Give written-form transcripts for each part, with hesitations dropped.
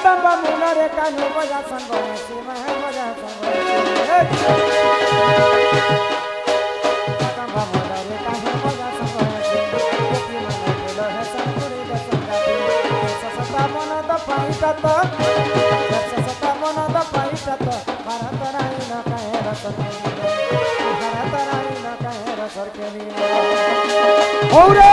कदम्बा मुनरे कानु बजा संबोसी मह बजा संबोसी कदम्बा मुनरे कानु बजा संबोसी कोपी मन केलो है संपुरी दसंगाती ससता मन द पाइता तो ससता मन द पाइता तो भारत राई न कहे रसर भारत राई न कहे रसर के लिए ओरे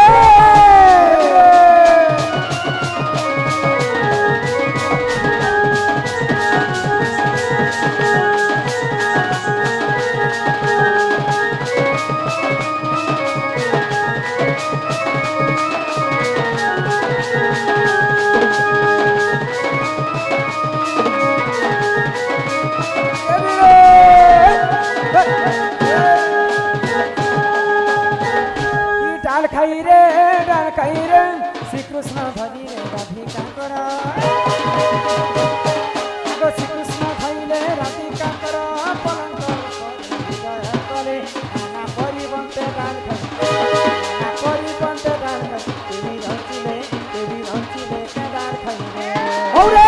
डाल खाई रे श्री कृष्ण धनी रे राधिका करा श्री कृष्ण धैले राधिका करा पलंग करे खाना परिबन्ते डाल खाई खाना परिबन्ते डाल खाई तेरी रंचिले के डाल खाई रे औरे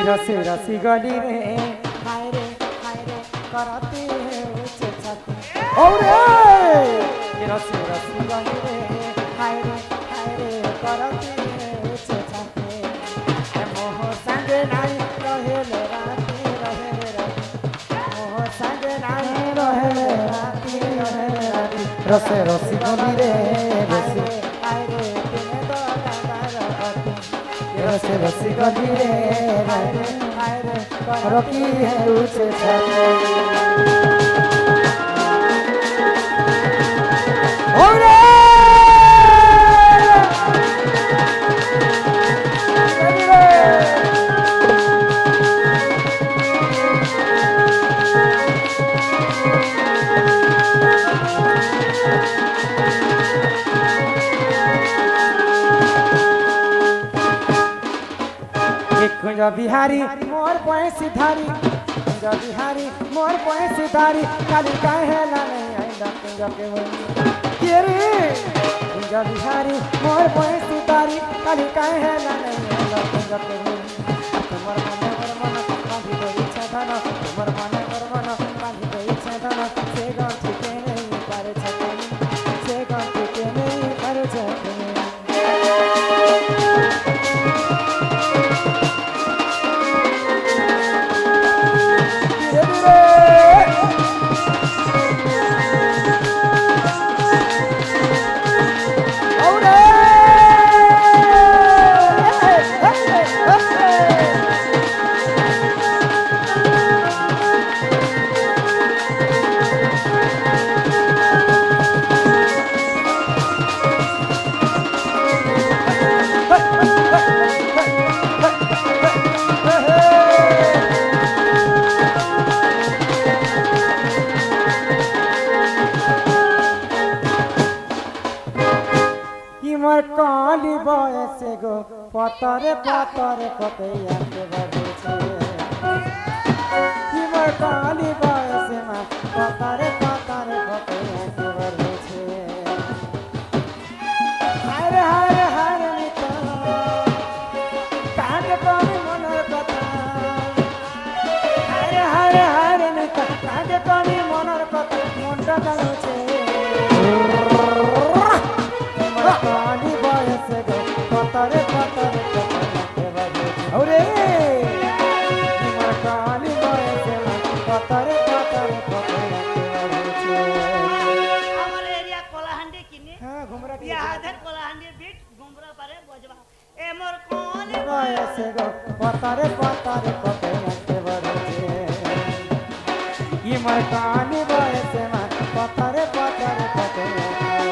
रसी रसी गली रे हाय रे करती है ऊंचे छाती औरे रसी रसी गली रे हाय रे करती है ऊंचे छाती मोह संगे नाई रहे ले राती मोह संगे नाई रहे ले राती रसे रसी गली रे रसी हाय रे तुम्हें तो रसे रसी गली रे रखी है ऊंचे छाती ओरे कुंज बिहारी मोर पैसी धारी कुंज बिहारी मोर पैसी धारी काली काहे ला नहीं आइला कुंज के वही के रे कुंज बिहारी मोर पैसी धारी काली काहे ला नहीं आइला कुंज के वही तुमर मन बांधी गई छधन तुमर मन बांधी गई छधन से गंठ के नहीं पारे छधन से गंठ के नहीं पारे छधन काली बयस गो पतरे कतैया के बजे हिमर काली बयस में पतरे कतैया के बजे हरे हरे हरे निता काहे कमी मनर कथा हरे हरे हरे निता काहे कमी मनर कथा मनटा जानुछे काली बयस गो पतरे के बजे औरे हिमर काली बयस में पतरे के बजे আমার এরিয়া কলাহান্ডি কিনে हां घुमरा ये आधर कलाहांडी बीट घुमरा पारे बजवा ए मोर काली बयस गो पतरे के बजे हिमर काली बयस में पतरे के बजे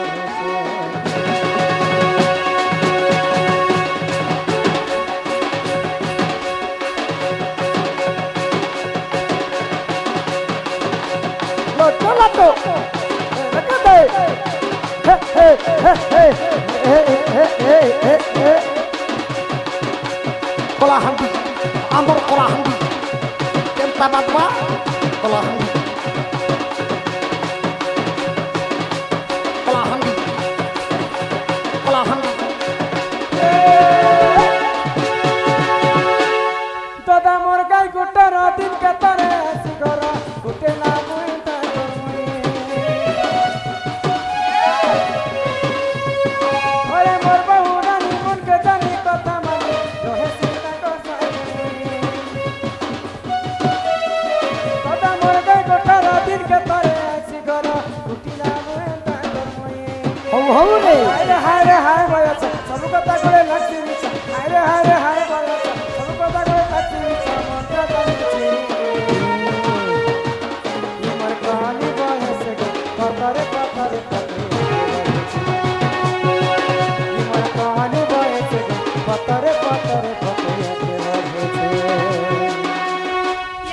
तो रखा दे कलाहांडी आमर कलाहांडी केमता बादवा कलाहांडी कलाहांडी कलाहांडी दादा मोर गाय गुटर दिन के तरे सिगर गुटे ना बुइता ओए मोर बहु रानी मन के जानी कथा मानी रहे सीता को दादा मोर गाय गुटर दिन के तरे सिगर गुटी ना बुइता हो रे हाय रे हाय बयस सब कथा करे लगती हाय रे हाय बयस सब कथा करे लगती मंत्र जानी मर कहानी बयस कतरे कतरे मर कहानी बयस कतरे कतरे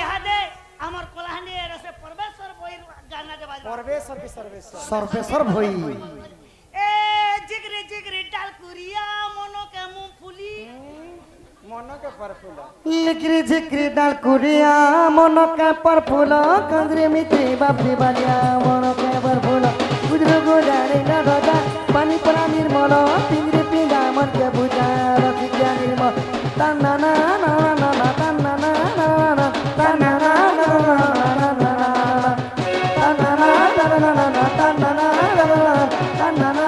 इहादे हमर कोलाहनी रसे परमेश्वर भई गाना के बाज परमेश्वर की सर्वेश्वर भई ए जिगरी जिगरी डाल कुरिया मोनो के मूंगफली मन के परफुल लिकरी झिकरी डाल कुरिया मन के परफुल कंद्री मित्री बापी बालिया मन के परफुल गुजरू गुजारे न रजा पानी परा निर्मल पिंजरी पिंडा मन के बुझा रसिया निर्मल तना ना ना ना ना तना ना ना ना तना ना ना ना तना ना ना ना तना ना तना ना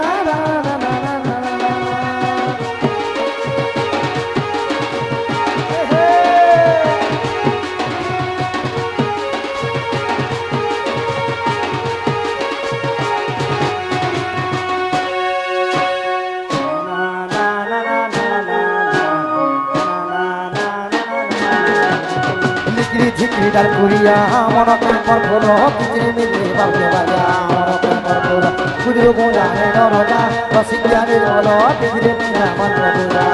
झिकरी डाल कुरिया मन के परफुल पिंजरे मिले बापे बाजा मन के परफुल गुजरू गुजारे न रजा रसिया निर्मल पिंजरे पिंडा मन के बुझा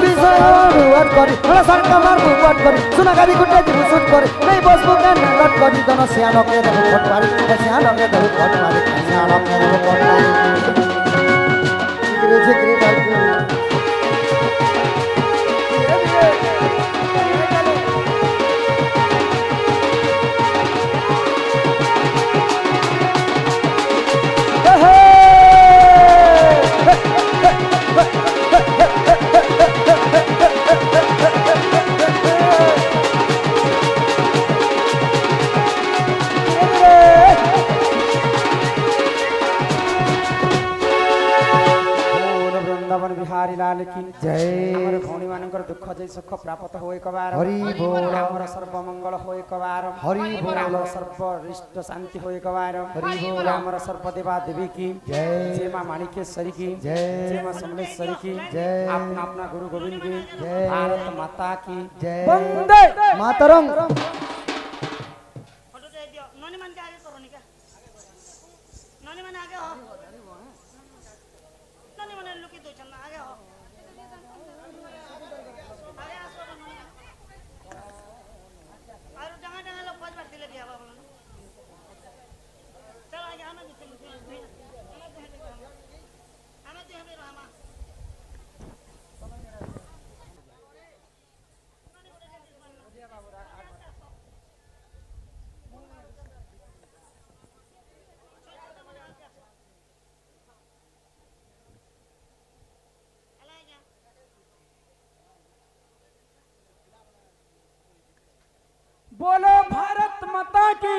विषय रुआट करी सरकार रुआट करी सुना गाड़ी गुट्टा जी सुट करी नहीं बसबो के लट करी जन सियानो के दहु फट मारी सियानो के दहु फट मारी सियानो के दहु फट मारी झिकरी डाल कुरिया बिहारी लाल की जय हमर भौणी मानकर दुख जय सुख प्राप्त होय कबार हरि बोल हमर सर्व मंगल होय कबार हरि बोल हमर सर्व रिष्ट शांति होय कबार हरि बोल हमर सर्व देवा देवी की जय जय मां माणिकेश्वरी की जय जय मां समलेश्वरी की जय अपना अपना गुरु गोविंद की जय भारत माता की जय वंदे मातरम फोटो दे दियो नोनी मन के आगे करो निका नोनी मन आगे हो नोनी मन लुकी दो चलना आगे हो आगे आसो नोनी और जगह जगह लोग पांच बार दिले दिया बाबू चल आगे हमें भी हमें रामा बोलो भारत माता की